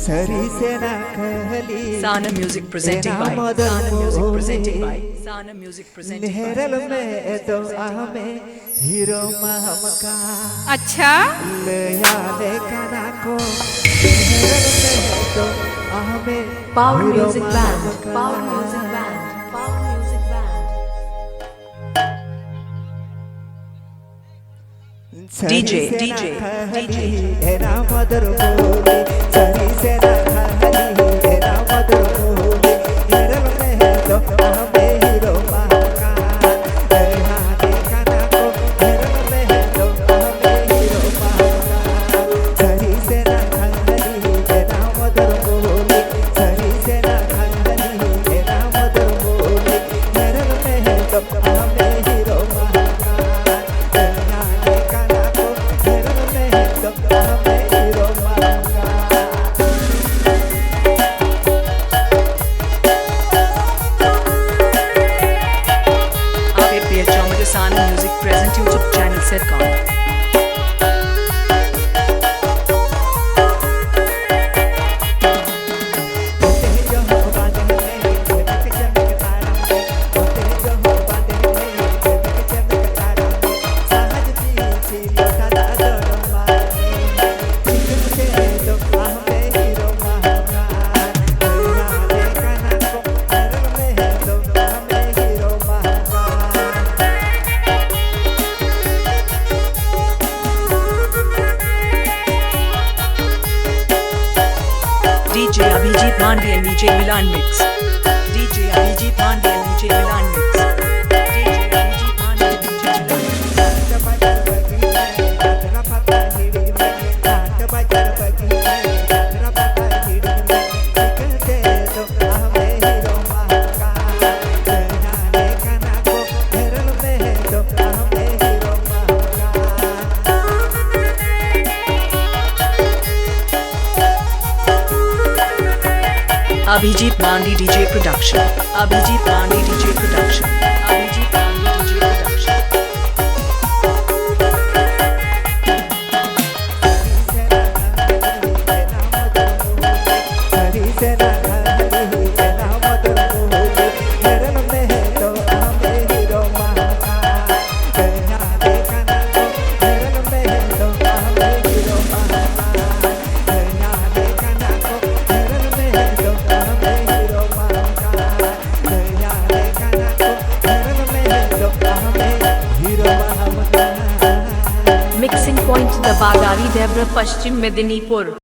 Sana Music presenting by Sana Music presenting by Sana Music presenting by hero महमका अच्छा Power Music Band Power Music Band Power Music Band DJ एना mother बोली सरी से ना खाली एना मदर बोली हीरो में तो हमें हीरो महका यहाँ देखा ना को हीरो में तो हमें हीरो महका सरी से ना खाली एना मदर बोली सरी से ना खाली एना मदर बोली हीरो में तो हमें हीरो महका यहाँ देखा ना को हीरो में तो हमें हीरो महका आप ये पेज जो मुझे Sana Music present YouTube channel से call DJ Abhijit Pandey and DJ Milan Mix. DJ Abhijit Pandey and DJ Milan Mix. DJ Abhijit Pandey and DJ Milan Mix. Abhijit Pandey DJ Production. Abhijit Pandey DJ Production. Abhijit Pandey DJ Production. Mixing point दबादारी देवरा पश्चिम मेदिनीपुर।